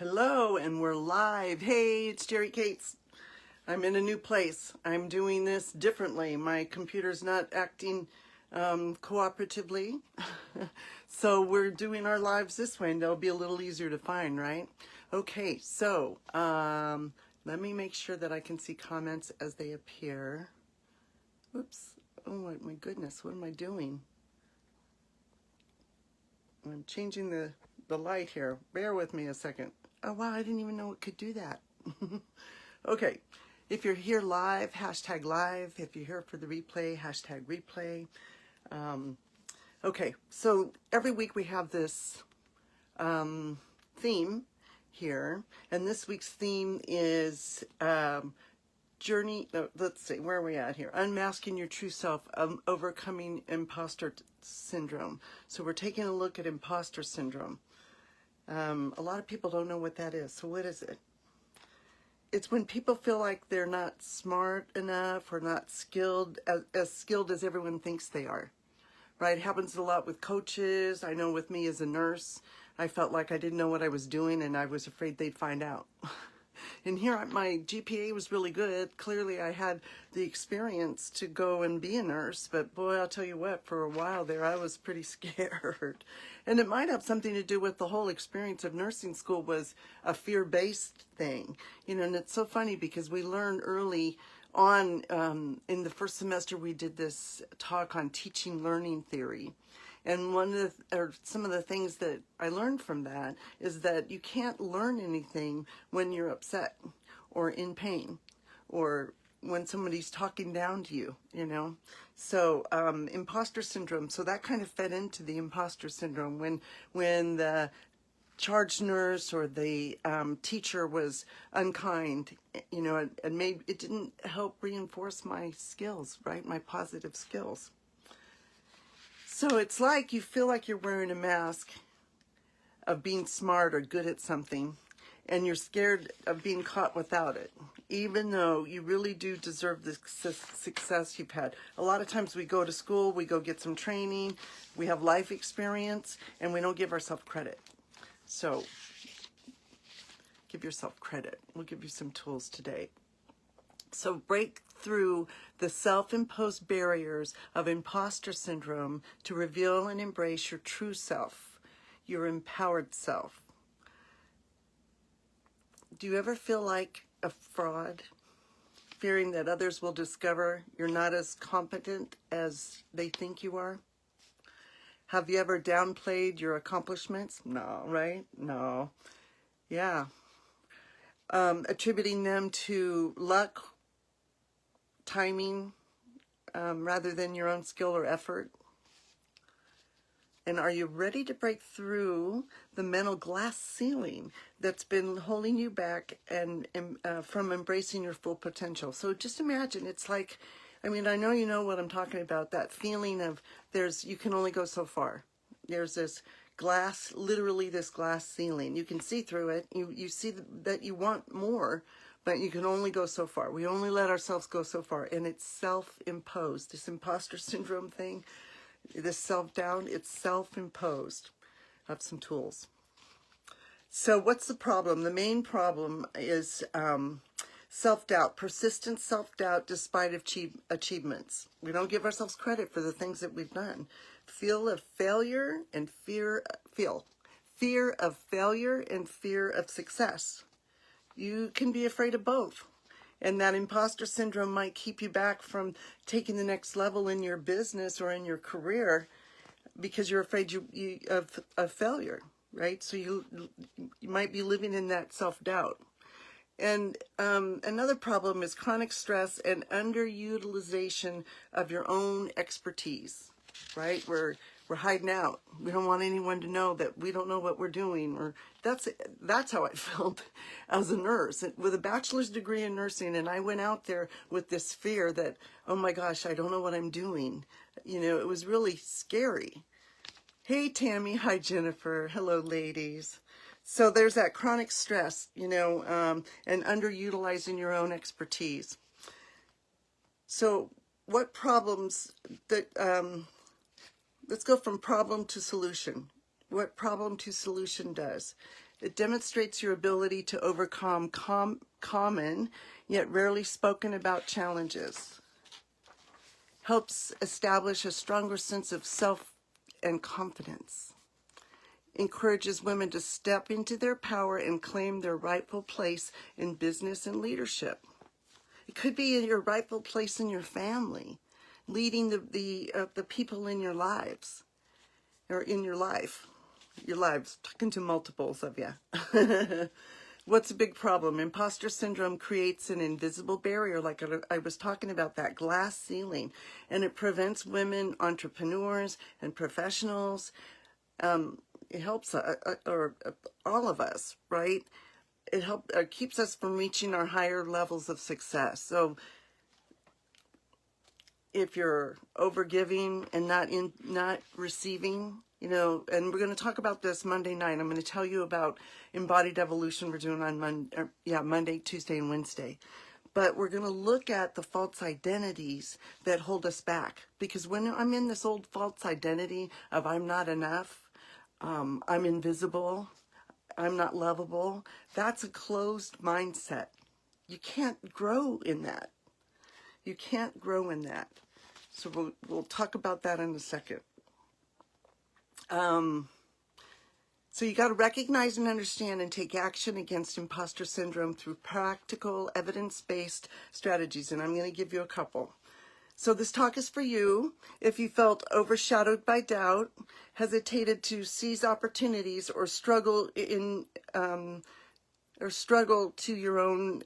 Hello, and we're live. Hey, it's Jeri Cates. I'm in a new place. I'm doing this differently. My computer's not acting cooperatively. So we're doing our lives this way, and they'll be a little easier to find, right? Okay, so let me make sure that I can see comments as they appear. Oops. Oh my goodness, what am I doing? I'm changing the light here. Bear with me a second. Oh wow, I didn't even know it could do that. Okay, if you're here live, hashtag live. If you're here for the replay, hashtag replay. Okay, so every week we have this theme here, and this week's theme is journey. Let's see, where are we at here? Unmasking your true self, overcoming imposter syndrome. So we're taking a look at imposter syndrome. A lot of people don't know what that is. So what is it? It's when people feel like they're not smart enough or not skilled, as skilled as everyone thinks they are, right? It happens a lot with coaches. I know with me as a nurse, I felt like I didn't know what I was doing and I was afraid they'd find out. And here my GPA was really good. Clearly I had the experience to go and be a nurse, but boy, I'll tell you what, for a while there I was pretty scared. And it might have something to do with the whole experience of nursing school was a fear-based thing. You know, and it's so funny because we learned early on in the first semester we did this talk on teaching learning theory. And some of the things that I learned from that is that you can't learn anything when you're upset or in pain or when somebody's talking down to you, you know. So imposter syndrome, so that kind of fed into the imposter syndrome when the charge nurse or the teacher was unkind, you know, and it didn't help reinforce my skills, right, my positive skills. So it's like you feel like you're wearing a mask of being smart or good at something, and you're scared of being caught without it, even though you really do deserve the success you've had. A lot of times we go to school, we go get some training, we have life experience, and we don't give ourselves credit. So give yourself credit. We'll give you some tools today. So break through the self-imposed barriers of imposter syndrome to reveal and embrace your true self, your empowered self. Do you ever feel like a fraud, fearing that others will discover you're not as competent as they think you are? Have you ever downplayed your accomplishments? No, right? No. Yeah. Attributing them to luck, timing, rather than your own skill or effort? And are you ready to break through the mental glass ceiling that's been holding you back and from embracing your full potential? So just imagine, it's like, I mean, I know you know what I'm talking about, that feeling of you can only go so far. There's this glass, literally this glass ceiling. You can see through it. You see that you want more, but you can only go so far. We only let ourselves go so far, and it's self-imposed. This imposter syndrome thing, this self-doubt, it's self-imposed. I have some tools. So what's the problem? The main problem is self-doubt, persistent self-doubt despite achievements. We don't give ourselves credit for the things that we've done. Fear of failure and fear of failure and fear of success. You can be afraid of both. And that imposter syndrome might keep you back from taking the next level in your business or in your career because you're afraid of failure, right? So you might be living in that self-doubt. And another problem is chronic stress and underutilization of your own expertise, right? We're hiding out. We don't want anyone to know that we don't know what we're doing. Or that's how I felt as a nurse with a bachelor's degree in nursing. And I went out there with this fear that, oh my gosh, I don't know what I'm doing. You know, it was really scary. Hey, Tammy. Hi, Jennifer. Hello, ladies. So there's that chronic stress, you know, and underutilizing your own expertise. So what problems that, let's go from problem to solution. What problem to solution does. It demonstrates your ability to overcome common, yet rarely spoken about challenges. Helps establish a stronger sense of self and confidence. Encourages women to step into their power and claim their rightful place in business and leadership. It could be in your rightful place in your family, leading the people in your lives, or in your life. Your lives, talking to multiples of you. What's a big problem? Imposter syndrome creates an invisible barrier, like I was talking about, that glass ceiling, and it prevents women, entrepreneurs, and professionals. It helps, all of us, right? It keeps us from reaching our higher levels of success. So if you're overgiving and not receiving, and we're going to talk about this Monday night. I'm going to tell you about Embodied Evolution we're doing on Monday, Tuesday, and Wednesday. But we're going to look at the false identities that hold us back. Because when I'm in this old false identity of I'm not enough, I'm invisible, I'm not lovable, that's a closed mindset. You can't grow in that. You can't grow in that. So we'll talk about that in a second. So you got to recognize and understand and take action against imposter syndrome through practical, evidence-based strategies. And I'm going to give you a couple. So this talk is for you if you felt overshadowed by doubt, hesitated to seize opportunities, or struggle to your own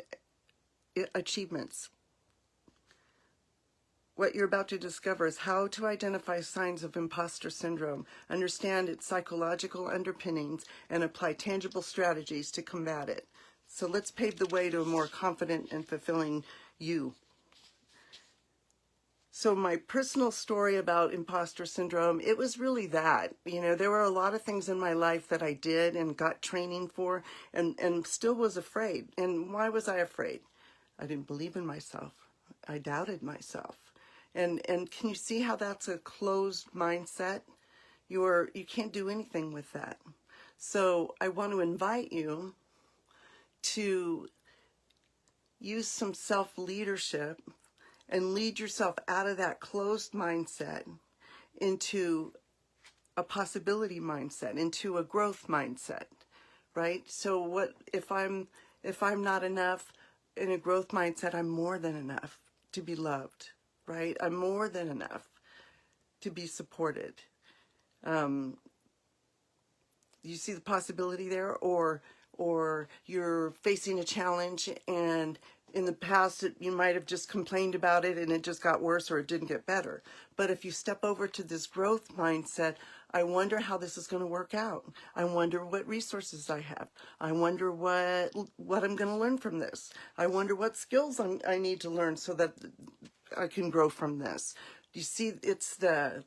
achievements. What you're about to discover is how to identify signs of imposter syndrome, understand its psychological underpinnings, and apply tangible strategies to combat it. So let's pave the way to a more confident and fulfilling you. So my personal story about imposter syndrome, it was really that. There were a lot of things in my life that I did and got training for and still was afraid. And why was I afraid? I didn't believe in myself. I doubted myself. And can you see how that's a closed mindset? You can't do anything with that. So I want to invite you to use some self-leadership and lead yourself out of that closed mindset into a possibility mindset, into a growth mindset, right? So what if I'm not enough in a growth mindset? I'm more than enough to be loved. Right? I'm more than enough to be supported. You see the possibility there? Or you're facing a challenge and in the past you might have just complained about it and it just got worse or it didn't get better. But if you step over to this growth mindset, I wonder how this is going to work out. I wonder what resources I have. I wonder what I'm going to learn from this. I wonder what skills I need to learn so that I can grow from this. You see, it's the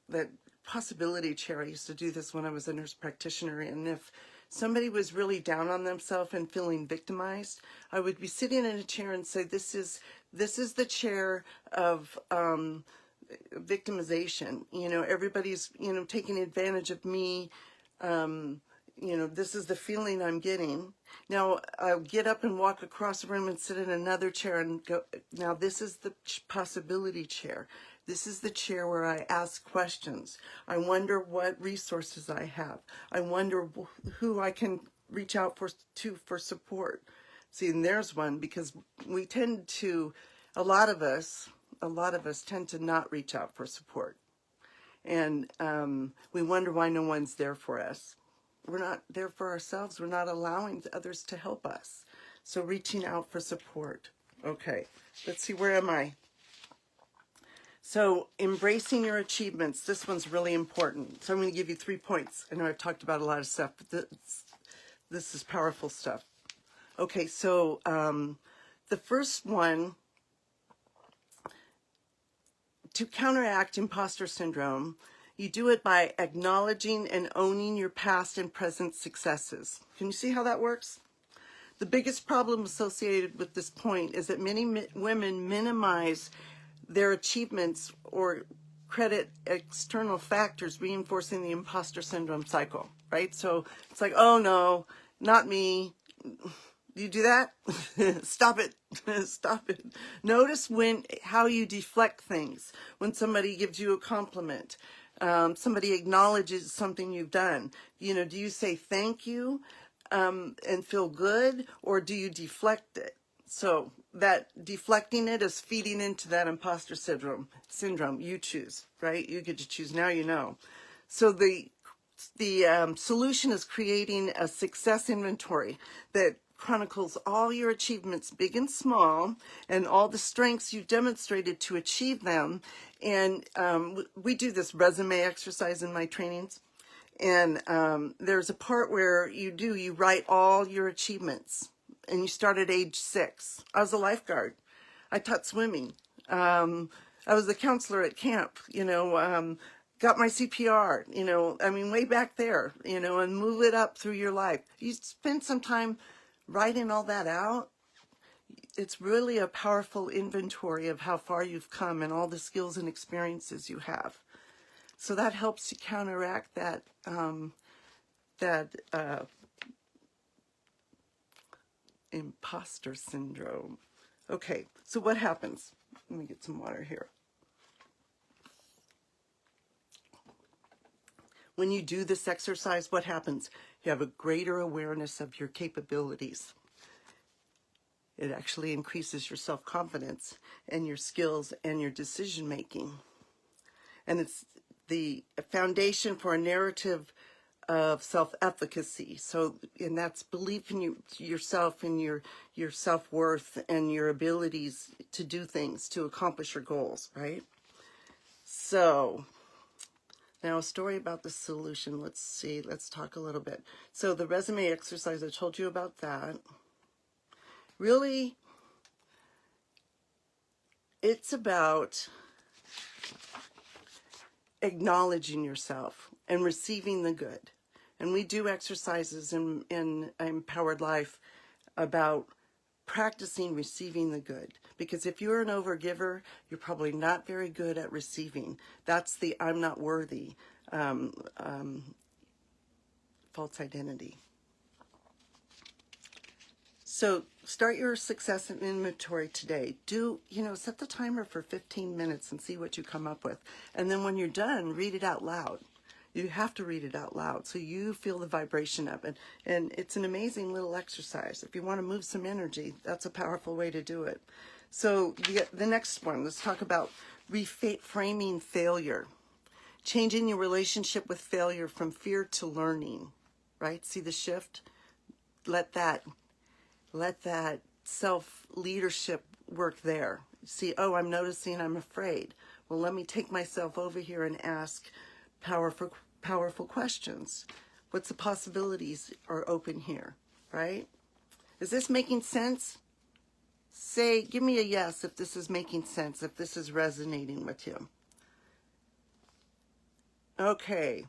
possibility chair. I used to do this when I was a nurse practitioner, and if somebody was really down on themselves and feeling victimized, I would be sitting in a chair and say, this is the chair of victimization. Everybody's taking advantage of me. This is the feeling I'm getting. Now, I'll get up and walk across the room and sit in another chair and go, now this is the possibility chair. This is the chair where I ask questions. I wonder what resources I have. I wonder who I can reach out for support. See, and there's one, because we tend to, a lot of us tend to not reach out for support. And we wonder why no one's there for us. We're not there for ourselves. We're not allowing others to help us. So reaching out for support. Okay, let's see, where am I? So embracing your achievements. This one's really important. So I'm going to give you 3 points. I know I've talked about a lot of stuff, but this is powerful stuff. Okay, so the first one, to counteract imposter syndrome, you do it by acknowledging and owning your past and present successes. Can you see how that works? The biggest problem associated with this point is that many women minimize their achievements or credit external factors, reinforcing the imposter syndrome cycle, right? So it's like, oh no, not me. You do that? Stop it. Stop it. Notice how you deflect things. When somebody gives you a compliment, somebody acknowledges something you've done. Do you say thank you and feel good, or do you deflect it? So that deflecting it is feeding into that imposter syndrome. You choose, right? You get to choose. Now you know. So the solution is creating a success inventory that chronicles all your achievements, big and small, and all the strengths you've demonstrated to achieve them. And we do this resume exercise in my trainings. And there's a part where you write all your achievements. And you start at age 6. I was a lifeguard. I taught swimming. I was the counselor at camp, got my CPR, way back there, and move it up through your life. You spend some time writing all that out. It's really a powerful inventory of how far you've come and all the skills and experiences you have. So that helps to counteract that imposter syndrome. Okay, so what happens? Let me get some water here. When you do this exercise, what happens? You have a greater awareness of your capabilities. It actually increases your self-confidence and your skills and your decision-making. And it's the foundation for a narrative of self-efficacy. And that's belief in yourself and your self-worth and your abilities to do things, to accomplish your goals, right? So now a story about the solution. Let's talk a little bit. So the resume exercise, I told you about that. Really, it's about acknowledging yourself and receiving the good. And we do exercises in Empowered Life about practicing receiving the good. Because if you're an overgiver, you're probably not very good at receiving. That's the I'm not worthy false identity. So start your success inventory today. Set the timer for 15 minutes and see what you come up with. And then when you're done, read it out loud. You have to read it out loud so you feel the vibration of it. And it's an amazing little exercise. If you want to move some energy, that's a powerful way to do it. So the next one, let's talk about reframing failure. Changing your relationship with failure from fear to learning, right? See the shift? Let that self-leadership work there. See, I'm noticing I'm afraid. Well, let me take myself over here and ask powerful questions. What's the possibilities are open here, right? Is this making sense? Give me a yes if this is making sense, if this is resonating with you. Okay.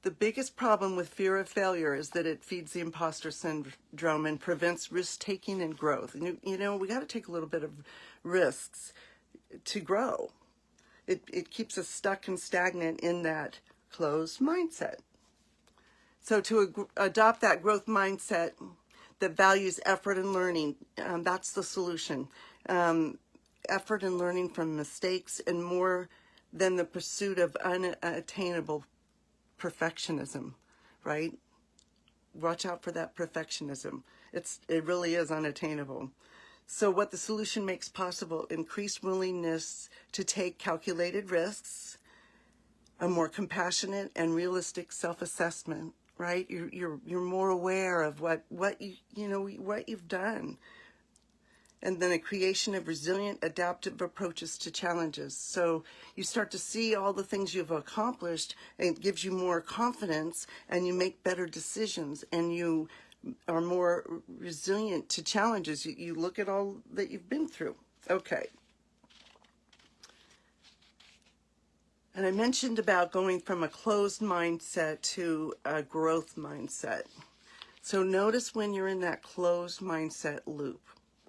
The biggest problem with fear of failure is that it feeds the imposter syndrome and prevents risk-taking and growth. And we got to take a little bit of risks to grow. It keeps us stuck and stagnant in that closed mindset. So to adopt that growth mindset that values effort and learning, that's the solution. Effort and learning from mistakes and more than the pursuit of unattainable perfectionism, right? Watch out for that perfectionism. It really is unattainable. So what the solution makes possible: increased willingness to take calculated risks, a more compassionate and realistic self-assessment, right? You're more aware of what you've done. And then a creation of resilient, adaptive approaches to challenges. So you start to see all the things you've accomplished, and it gives you more confidence, and you make better decisions, and you are more resilient to challenges. You look at all that you've been through. Okay. And I mentioned about going from a closed mindset to a growth mindset. So notice when you're in that closed mindset loop.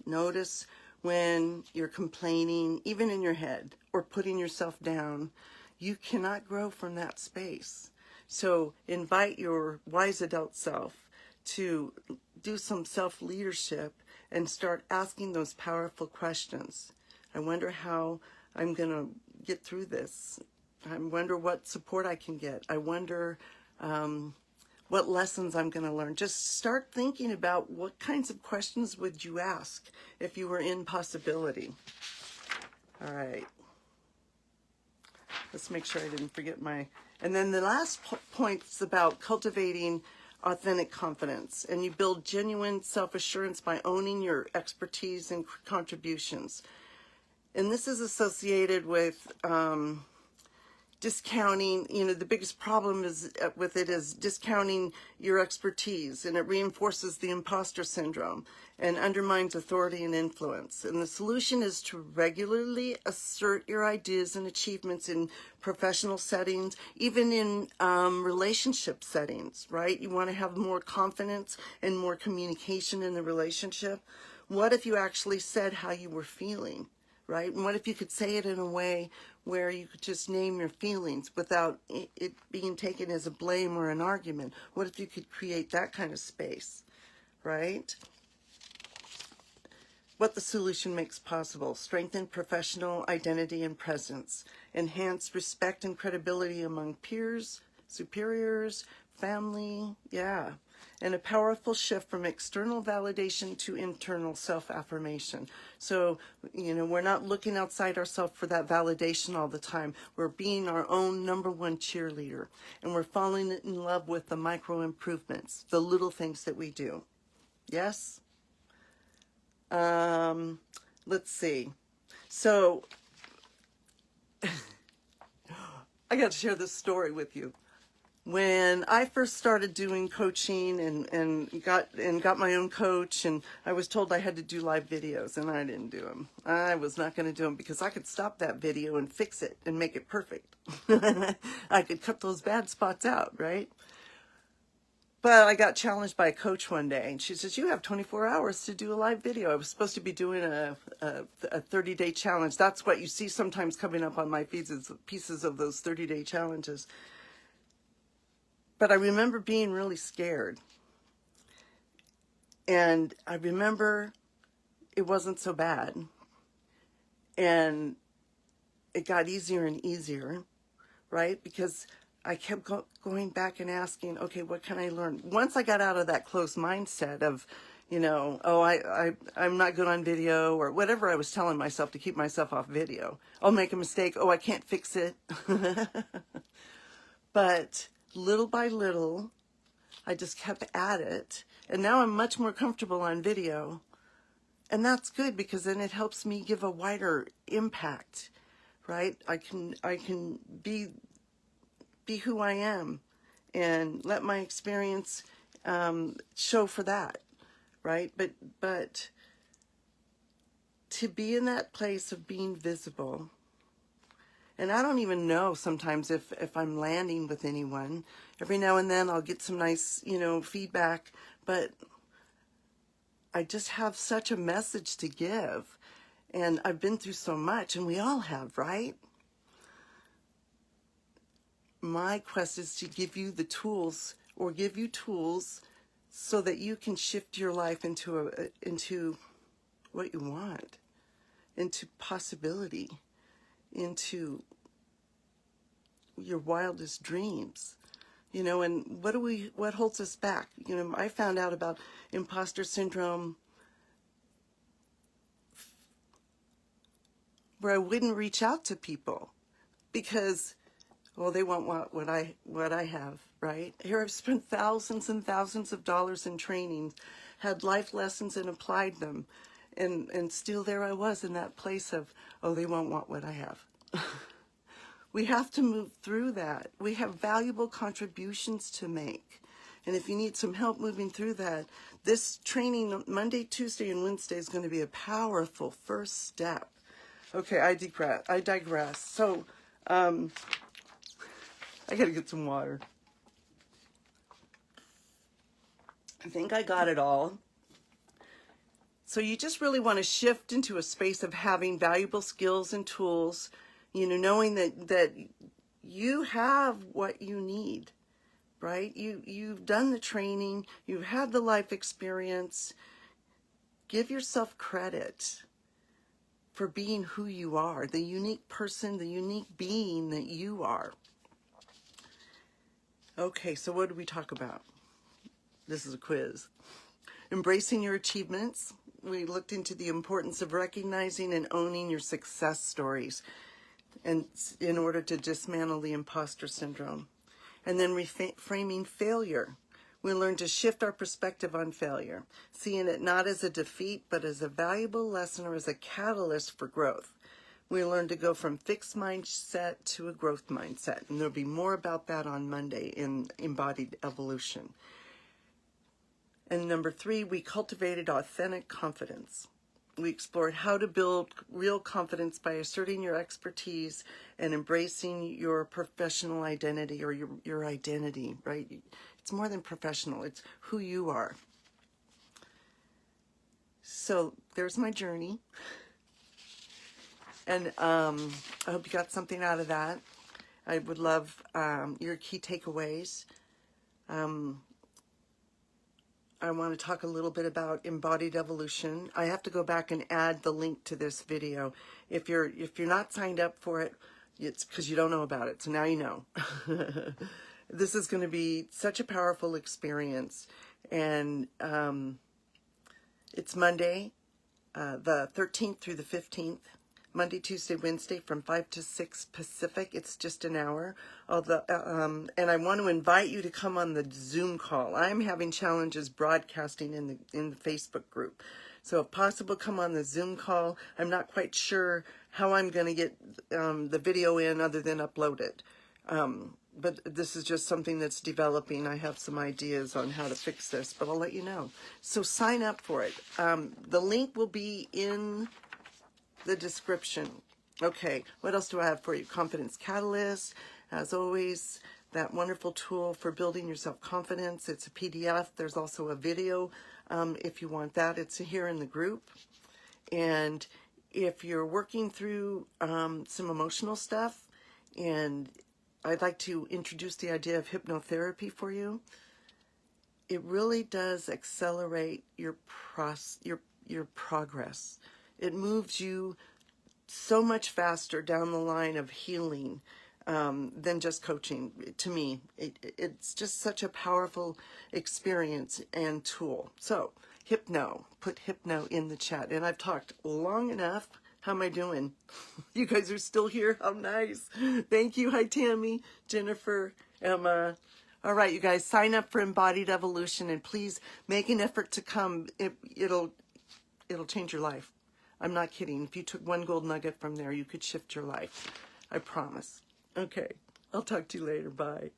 Notice when you're complaining, even in your head, or putting yourself down. You cannot grow from that space. So invite your wise adult self to do some self-leadership and start asking those powerful questions. I wonder how I'm going to get through this. I wonder what support I can get. I wonder what lessons I'm going to learn. Just start thinking about what kinds of questions would you ask if you were in possibility. All right. Let's make sure I didn't forget my... And then the last point is about cultivating authentic confidence. And you build genuine self-assurance by owning your expertise and contributions. And this is associated with discounting, the biggest problem with it is discounting your expertise, and it reinforces the imposter syndrome and undermines authority and influence. And the solution is to regularly assert your ideas and achievements in professional settings, even in relationship settings, right? You want to have more confidence and more communication in the relationship. What if you actually said how you were feeling? Right? And what if you could say it in a way where you could just name your feelings without it being taken as a blame or an argument? What if you could create that kind of space, right? What the solution makes possible: strengthen professional identity and presence, enhance respect and credibility among peers, superiors, family, and a powerful shift from external validation to internal self-affirmation. So, we're not looking outside ourselves for that validation all the time. We're being our own #1 cheerleader, and we're falling in love with the micro improvements, the little things that we do. Yes? Let's see. So, I got to share this story with you. When I first started doing coaching and got my own coach, and I was told I had to do live videos, and I didn't do them. I was not going to do them because I could stop that video and fix it and make it perfect. I could cut those bad spots out, right? But I got challenged by a coach one day, and she says, you have 24 hours to do a live video. I was supposed to be doing a 30-day challenge. That's what you see sometimes coming up on my feeds, is pieces of those 30-day challenges. But I remember being really scared. And I remember it wasn't so bad. And it got easier and easier, right? Because I kept going back and asking, okay, what can I learn? Once I got out of that closed mindset of, I'm not good on video, or whatever I was telling myself to keep myself off video. I'll make a mistake. Oh, I can't fix it. But little by little, I just kept at it. And now I'm much more comfortable on video. And that's good, because then it helps me give a wider impact, right? I can be who I am and let my experience show for that, right? But to be in that place of being visible. And I don't even know sometimes if I'm landing with anyone. Every now and then I'll get some nice, feedback, but I just have such a message to give. And I've been through so much, and we all have, right? My quest is to give you the tools, or give you tools so that you can shift your life into what you want, into possibility, into your wildest dreams, and what holds us back? I found out about imposter syndrome where I wouldn't reach out to people because, well, they won't want what I have, right? Here I've spent thousands and thousands of dollars in training, had life lessons and applied them, and still there I was in that place of, oh, they won't want what I have. We have to move through that. We have valuable contributions to make. And if you need some help moving through that, this training Monday, Tuesday, and Wednesday is going to be a powerful first step. Okay, I digress. So, I got to get some water. I think I got it all. So you just really want to shift into a space of having valuable skills and tools, knowing that you have what you need, right? You've done the training, you've had the life experience. Give yourself credit for being who you are, the unique person, the unique being that you are. Okay, so what did we talk about? This is a quiz. Embracing your achievements. We looked into the importance of recognizing and owning your success stories, and in order to dismantle the imposter syndrome. And then reframing failure. We learn to shift our perspective on failure, seeing it not as a defeat, but as a valuable lesson or as a catalyst for growth. We learn to go from fixed mindset to a growth mindset. And there'll be more about that on Monday in Embodied Evolution. And number 3, we cultivated authentic confidence. We explored how to build real confidence by asserting your expertise and embracing your professional identity, or your identity, right? It's more than professional, it's who you are. So there's my journey. And I hope you got something out of that. I would love your key takeaways. I want to talk a little bit about Embodied Evolution. I have to go back and add the link to this video. If you're not signed up for it, it's because you don't know about it. So now you know. This is going to be such a powerful experience. And it's Monday, the 13th through the 15th. Monday, Tuesday, Wednesday from 5 to 6 Pacific. It's just an hour. And I want to invite you to come on the Zoom call. I'm having challenges broadcasting in the Facebook group. So if possible, come on the Zoom call. I'm not quite sure how I'm going to get the video in other than upload it. But this is just something that's developing. I have some ideas on how to fix this, but I'll let you know. So sign up for it. The link will be in the description. Okay, what else do I have for you? Confidence Catalyst, as always, that wonderful tool for building your self-confidence. It's a PDF. There's also a video if you want that. It's here in the group. And if you're working through some emotional stuff, and I'd like to introduce the idea of hypnotherapy for you, it really does accelerate your progress. It moves you so much faster down the line of healing than just coaching. To me, it's just such a powerful experience and tool. So, Hypno, put Hypno in the chat. And I've talked long enough. How am I doing? You guys are still here? How nice. Thank you. Hi, Tammy, Jennifer, Emma. All right, you guys, sign up for Embodied Evolution, and please make an effort to come. It'll change your life. I'm not kidding. If you took one gold nugget from there, you could shift your life. I promise. Okay. I'll talk to you later. Bye.